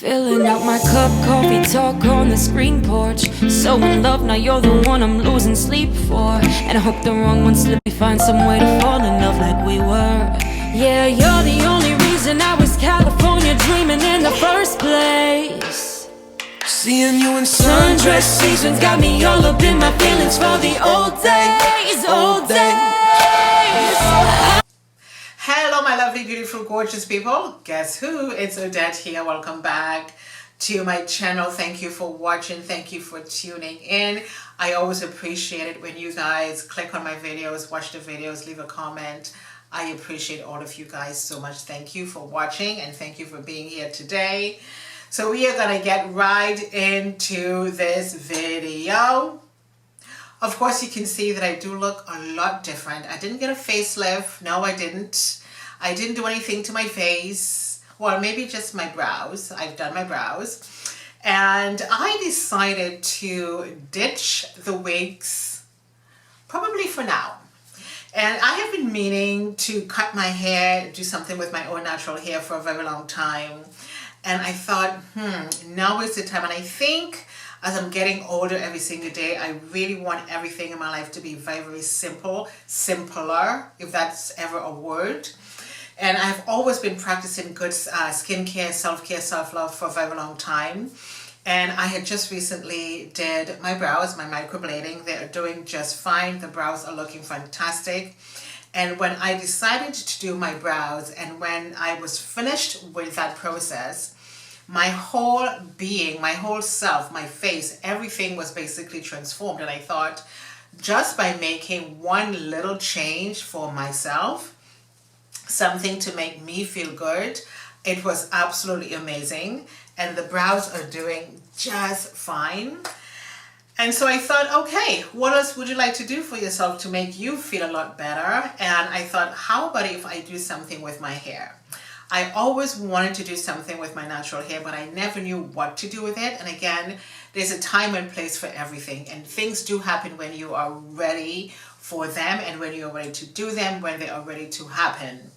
Filling up my cup, coffee talk on the screen porch. So in love, now you're the one I'm losing sleep for. And I hope the wrong one slip me, find some way to fall in love like we were. Yeah, you're the only reason I was California dreaming in the first place. Seeing you in Sundress seasons got me all up in my feelings for the old days, old days. Hello my lovely, beautiful, gorgeous people. Guess who? It's Odette here. Welcome back to my channel. Thank you for watching. Thank you for tuning in. I always appreciate it when you guys click on my videos, watch the videos, leave a comment. I appreciate all of you guys so much. Thank you for watching and thank you for being here today. So we are going to get right into this video. Of course, you can see that I do look a lot different. I didn't get a facelift. No, I didn't. I didn't do anything to my face. Well, maybe just my brows. I've done my brows. And I decided to ditch the wigs, probably for now. And I have been meaning to cut my hair, do something with my own natural hair for a very long time. And I thought, now is the time. And I think as I'm getting older every single day, I really want everything in my life to be very, very simple, simpler, if that's ever a word. And I've always been practicing good skincare, self-care, self-love for a very long time. And I had just recently did my brows, my microblading. They're doing just fine. The brows are looking fantastic. And when I decided to do my brows and when I was finished with that process, my whole being, my whole self, my face, everything was basically transformed. And I thought, just by making one little change for myself, something to make me feel good, it was absolutely amazing. And the brows are doing just fine. And so I thought, okay, what else would you like to do for yourself to make you feel a lot better? And I thought, how about if I do something with my hair? I always wanted to do something with my natural hair, but I never knew what to do with it. And again, there's a time and place for everything. And things do happen when you are ready for them and when you're ready to do them, when they are ready to happen.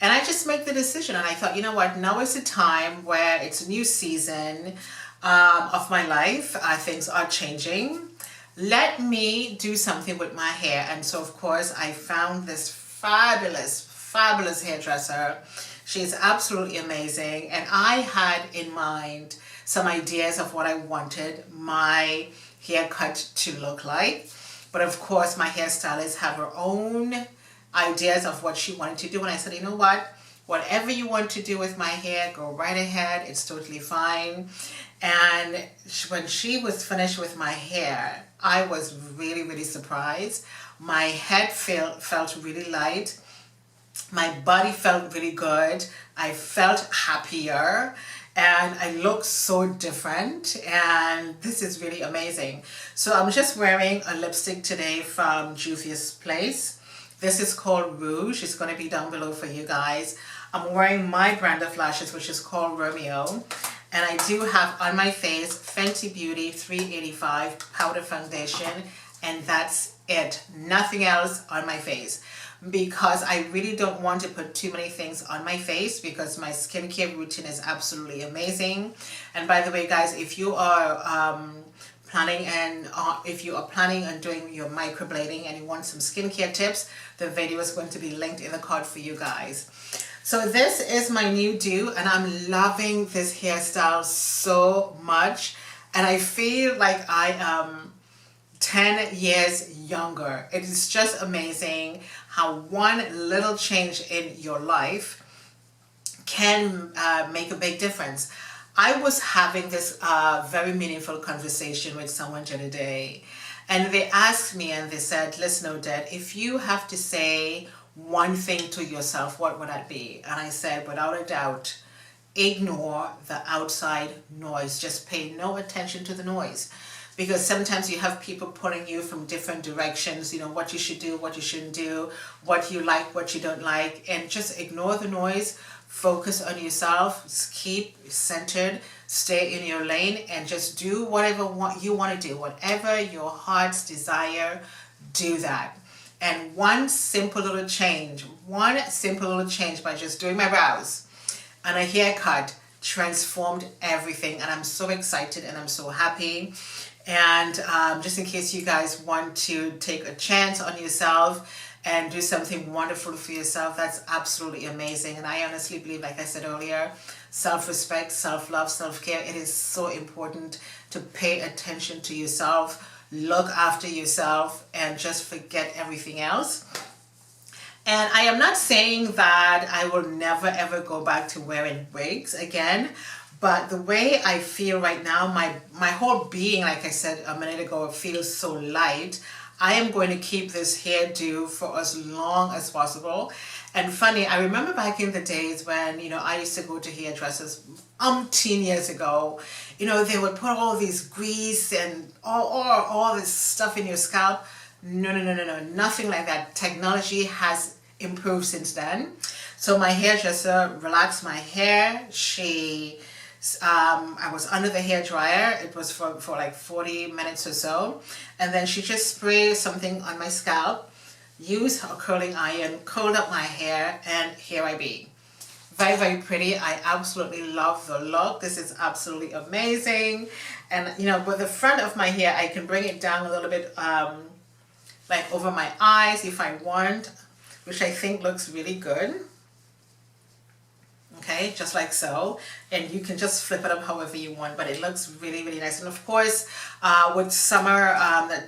And I just make the decision. And I thought, you know what, now is the time where it's a new season of my life. Things are changing. Let me do something with my hair. And so, of course, I found this fabulous hairdresser. She's absolutely amazing. And I had in mind some ideas of what I wanted my haircut to look like. But of course, my hairstylist have her own ideas of what she wanted to do. And I said, you know what? Whatever you want to do with my hair, go right ahead. It's totally fine. And when she was finished with my hair, I was really, really surprised. My head felt really light. My body felt really good. I felt happier and I look so different, and this is really amazing. So I'm just wearing a lipstick today from Juvia's Place. This is called Rouge. It's going to be down below for you guys. I'm wearing my brand of lashes, which is called Romeo. And I do have on my face Fenty Beauty 385 powder foundation, and that's it. Nothing else on my face, because I really don't want to put too many things on my face because my skincare routine is absolutely amazing. And by the way, guys, if you are planning on doing your microblading and you want some skincare tips, the video is going to be linked in the card for you guys. So this is my new do, and I'm loving this hairstyle so much. And I feel like I am 10 years younger. It is just amazing how one little change in your life can make a big difference. I was having this very meaningful conversation with someone the other day, and they asked me and they said, listen, Odette, if you have to say one thing to yourself, what would that be? And I said, without a doubt, ignore the outside noise. Just pay no attention to the noise. Because sometimes you have people pulling you from different directions, you know, what you should do, what you shouldn't do, what you like, what you don't like, and just ignore the noise, focus on yourself, keep centered, stay in your lane, and just do whatever you want to do, whatever your heart's desire, do that. And one simple little change by just doing my brows and a haircut transformed everything, and I'm so excited and I'm so happy. And just in case you guys want to take a chance on yourself and do something wonderful for yourself, that's absolutely amazing. And I honestly believe, like I said earlier, self-respect, self-love, self-care, it is so important to pay attention to yourself, look after yourself, and just forget everything else. And I am not saying that I will never ever go back to wearing wigs again, but the way I feel right now, my whole being, like I said a minute ago, feels so light. I am going to keep this hairdo for as long as possible. And funny, I remember back in the days when, I used to go to hairdressers umpteen years ago, they would put all these grease and all this stuff in your scalp. No, no, no, no, no, nothing like that. Technology has improved since then. So my hairdresser relaxed my hair. I was under the hair dryer. It was for like 40 minutes or so. And then she just sprayed something on my scalp, used a curling iron, curled up my hair, and here I be. Very, very pretty. I absolutely love the look. This is absolutely amazing. And, with the front of my hair, I can bring it down a little bit, like over my eyes if I want, which I think looks really good. Okay, just like so. And you can just flip it up however you want, but it looks really, really nice. And of course, with summer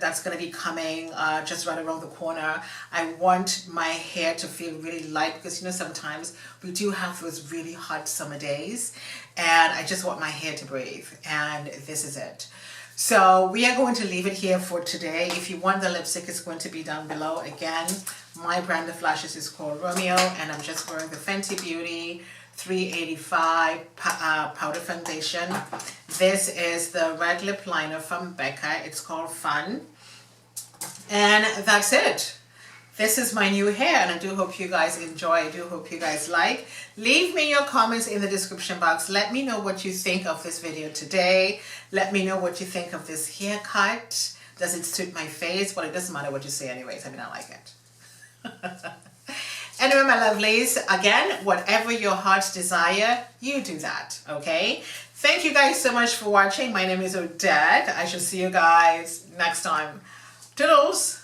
that's going to be coming just right around the corner, I want my hair to feel really light because, sometimes we do have those really hot summer days, and I just want my hair to breathe, and this is it. So we are going to leave it here for today. If you want the lipstick, it's going to be down below. Again, my brand of lashes is called Romeo, and I'm just wearing the Fenty Beauty 385 powder foundation. This is the red lip liner from Becca. It's called Fun. And that's it. This is my new hair, and I do hope you guys enjoy. I do hope you guys like. Leave me your comments in the description box. Let me know what you think of this video today. Let me know what you think of this haircut. Does it suit my face? Well, it doesn't matter what you say anyways. I mean, I like it. Anyway, my lovelies, again, whatever your heart's desire, you do that, okay? Thank you guys so much for watching. My name is Odette. I shall see you guys next time. Toodles!